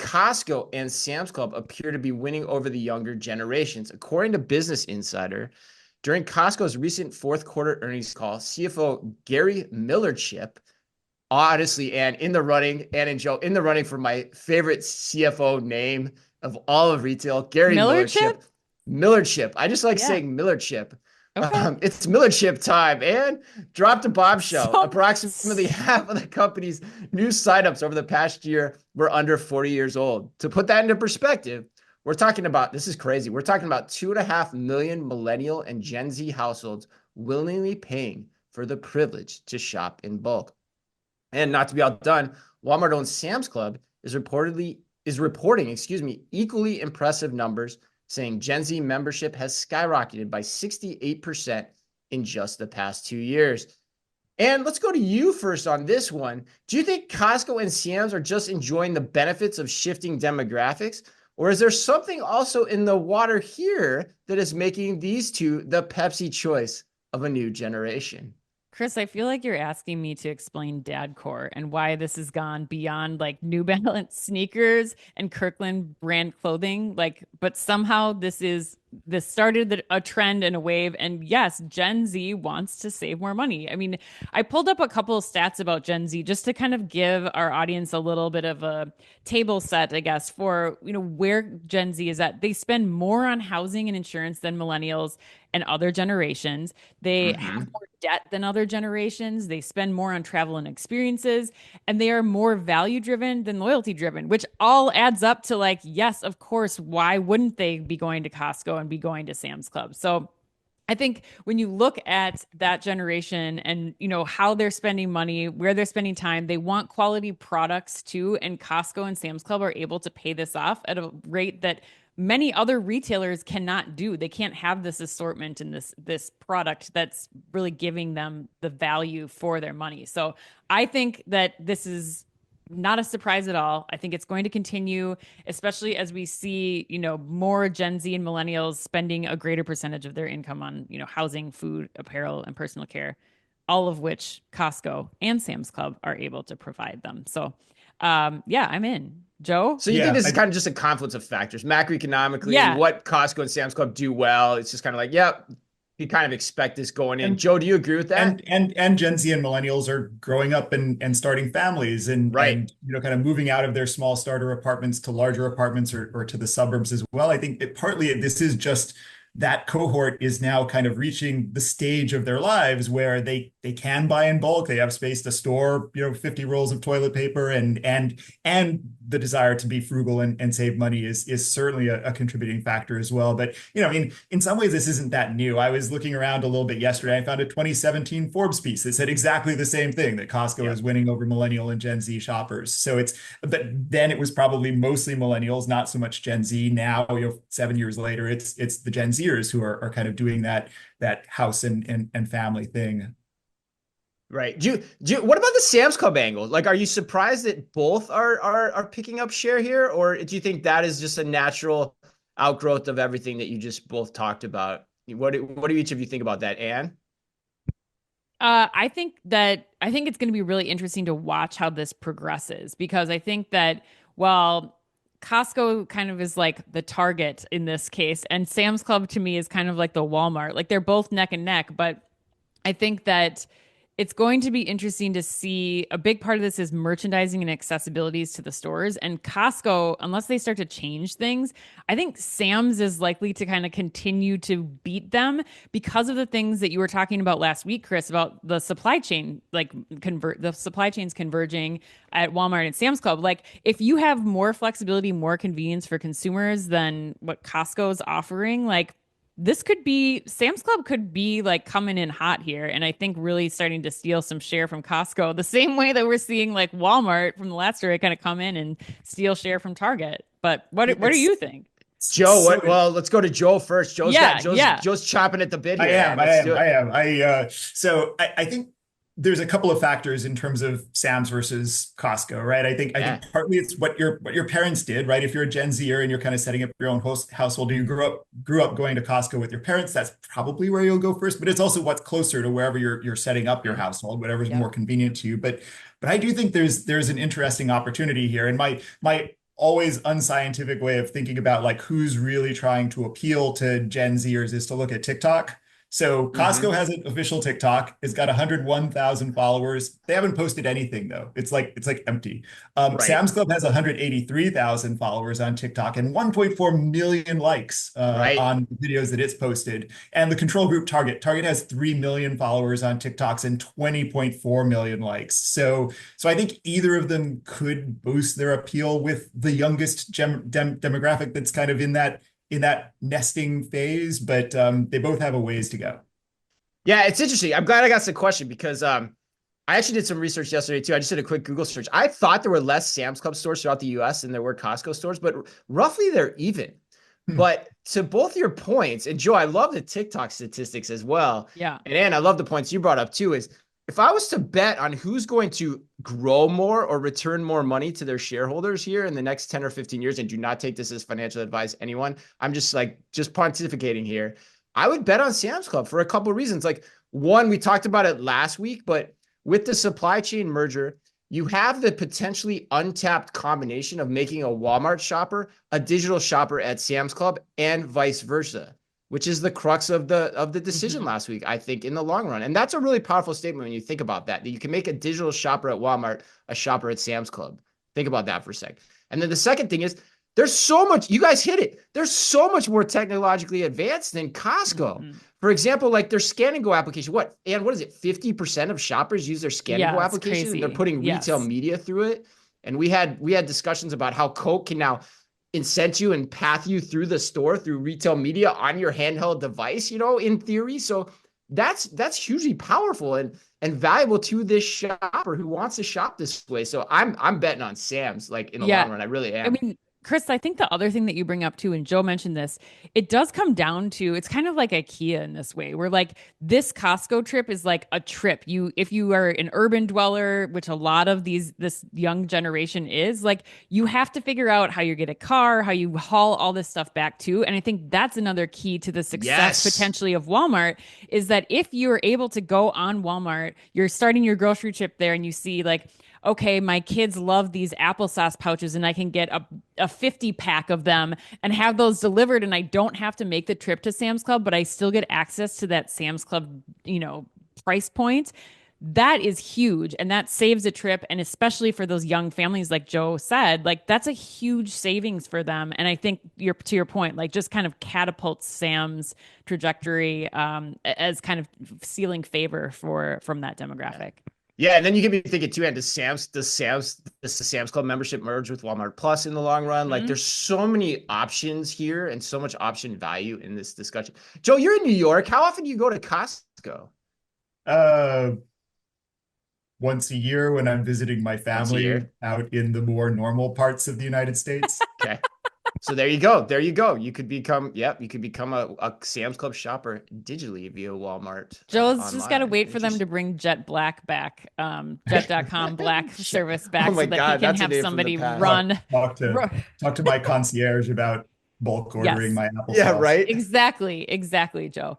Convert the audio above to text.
Costco and Sam's Club appear to be winning over the younger generations. According to Business Insider, during Costco's recent fourth quarter earnings call, CFO Gary Millerchip, honestly, and in the running, and Joe, in the running for my favorite CFO name of all of retail, Gary Miller chip? Millerchip. Millerchip. I just like Yeah. saying Millerchip. Okay. It's Millerchip time, and dropped a bombshell. So, Approximately half of the company's new signups over the past year were under 40 years old. To put that into perspective, we're talking about, this is crazy. We're talking about 2.5 million millennial and Gen Z households willingly paying for the privilege to shop in bulk. And not to be outdone, Walmart-owned Sam's Club is reporting, equally impressive numbers, saying Gen Z membership has skyrocketed by 68% in just the past 2 years. And let's go to you first on this one. Do you think Costco and Sam's are just enjoying the benefits of shifting demographics? Or is there something also in the water here that is making these two the Pepsi choice of a new generation? Chris, I feel like you're asking me to explain Dadcore and why this has gone beyond like New Balance sneakers and Kirkland brand clothing. Like, but somehow this started a trend and a wave. And yes, Gen Z wants to save more money. I mean, I pulled up a couple of stats about Gen Z just to kind of give our audience a little bit of a table set, I guess, for where Gen Z is at. They spend more on housing and insurance than millennials and other generations. They have Mm-hmm. more debt than other generations. They spend more on travel and experiences, and they are more value driven than loyalty driven, which all adds up to like, yes, of course, why wouldn't they be going to Costco and be going to Sam's Club? So I think when you look at that generation and how they're spending money, where they're spending time, they want quality products too, and Costco and Sam's Club are able to pay this off at a rate that many other retailers cannot do. They can't have this assortment and this product that's really giving them the value for their money. So I think that this is not a surprise at all. I think it's going to continue, especially as we see, more Gen Z and millennials spending a greater percentage of their income on, housing, food, apparel, and personal care, all of which Costco and Sam's Club are able to provide them. So, yeah, I'm in. Joe? So you think Yeah, this is kind of just a confluence of factors, macroeconomically, Yeah. what Costco and Sam's Club do well. It's just kind of like, yep, you kind of expect this going in. and Joe, do you agree with that? and Gen Z and millennials are growing up and starting families Right. and kind of moving out of their small starter apartments to larger apartments or to the suburbs as well. I think partly this is just that cohort is now kind of reaching the stage of their lives where they can buy in bulk. They have space to store, 50 rolls of toilet paper and the desire to be frugal and save money is certainly a contributing factor as well. But, I mean, in some ways, this isn't that new. I was looking around a little bit yesterday. I found a 2017 Forbes piece that said exactly the same thing, that Costco Yep. is winning over millennial and Gen Z shoppers. But then it was probably mostly millennials, not so much Gen Z. Now, 7 years later, it's the Gen Zers who are kind of doing that house and family thing. Right. What about the Sam's Club angle? Like, are you surprised that both are picking up share here, or do you think that is just a natural outgrowth of everything that you just both talked about? What do each of you think about that, Anne? I think it's going to be really interesting to watch how this progresses because I think that while Costco kind of is like the target in this case, and Sam's Club to me is kind of like the Walmart. Like they're both neck and neck, but I think that it's going to be interesting to see. A big part of this is merchandising and accessibilities to the stores. And Costco, unless they start to change things, I think Sam's is likely to kind of continue to beat them because of the things that you were talking about last week, Chris, about the supply chain, like the supply chains converging at Walmart and Sam's Club. Like if you have more flexibility, more convenience for consumers than what Costco is offering, like this could be Sam's Club could be like coming in hot here, and I think really starting to steal some share from Costco, the same way that we're seeing like Walmart from the last story kind of come in and steal share from Target. But what do It's you think? Joe, so what? Well, let's go to Joe first. Yeah, Joe's yeah. Joe's chopping at the bit I here, am, man. I Let's am, do I it. am. I think there's a couple of factors in terms of Sam's versus Costco, right? I Yeah. think partly it's what your parents did, right? If you're a Gen Zer and you're kind of setting up your own household, you grew up going to Costco with your parents, that's probably where you'll go first. But it's also what's closer to wherever you're setting up your household, whatever's Yep. more convenient to you. But I do think there's an interesting opportunity here. And my always unscientific way of thinking about like who's really trying to appeal to Gen Zers is to look at TikTok. So Costco Hmm. has an official TikTok. It's got 101,000 followers. They haven't posted anything though. It's like empty. Right. Sam's Club has 183,000 followers on TikTok and 1.4 million likes Right. on videos that it's posted. And the control group Target has 3 million followers on TikToks and 20.4 million likes. So I think either of them could boost their appeal with the youngest demographic that's kind of in that nesting phase, but they both have a ways to go. Yeah, it's interesting. I'm glad I got the question because I actually did some research yesterday too. I just did a quick Google search. I thought there were less Sam's Club stores throughout the US than there were Costco stores, but roughly they're even. Hmm. But to both your points, and Joe, I love the TikTok statistics as well. Yeah. And Ann, I love the points you brought up too. Is if I was to bet on who's going to grow more or return more money to their shareholders here in the next 10 or 15 years, and do not take this as financial advice, anyone, I'm just pontificating here. I would bet on Sam's Club for a couple of reasons. Like one, we talked about it last week, but with the supply chain merger, you have the potentially untapped combination of making a Walmart shopper a digital shopper at Sam's Club and vice versa, which is the crux of the decision Hmm. last week, I think, in the long run. And that's a really powerful statement when you think about that you can make a digital shopper at Walmart a shopper at Sam's Club. Think about that for a sec. And then the second thing is there's so much, you guys hit it. There's so much more technologically advanced than Costco. Hmm. For example, like their Scan and Go application, what is it? 50% of shoppers use their Scan and Go Yeah, it's application and they're crazy. putting retail Yes. media through it. And we had discussions about how Coke can now incent you and path you through the store through retail media on your handheld device, in theory. So that's hugely powerful and valuable to this shopper who wants to shop this way. So I'm betting on Sam's like in the Yeah. long run. I really I am. mean, Chris, I think the other thing that you bring up too, and Joe mentioned this, it does come down to it's kind of like IKEA in this way, where like this Costco trip is like a trip. If you are an urban dweller, which a lot of this young generation is, like you have to figure out how you get a car, how you haul all this stuff back to. And I think that's another key to the success Yes. potentially of Walmart is that if you're able to go on Walmart, you're starting your grocery trip there and you see like, okay, my kids love these applesauce pouches and I can get a 50 pack of them and have those delivered and I don't have to make the trip to Sam's Club, but I still get access to that Sam's Club, price point. That is huge and that saves a trip. And especially for those young families, like Joe said, like that's a huge savings for them. And I think to your point, like just kind of catapults Sam's trajectory as kind of sealing favor from that demographic. Yeah, and then you can be thinking too, and does the Sam's Club membership merge with Walmart Plus in the long run? Like, Mhm. there's so many options here and so much option value in this discussion. Joe, you're in New York. How often do you go to Costco? Uh, Once a year when I'm visiting my Once a family year. out in the more normal parts of the United States. Okay. So there you go. There you go. You could become a Sam's Club shopper digitally via Walmart Joe's just got to online. wait for them to Interesting. bring Jet Black back, Jet.com Black service Oh back so my that he God, can that's a have name from the somebody past. Talk, run. talk to run. talk to my concierge about bulk ordering Yes, my Yeah, applesauce. right. exactly. Exactly, Joe.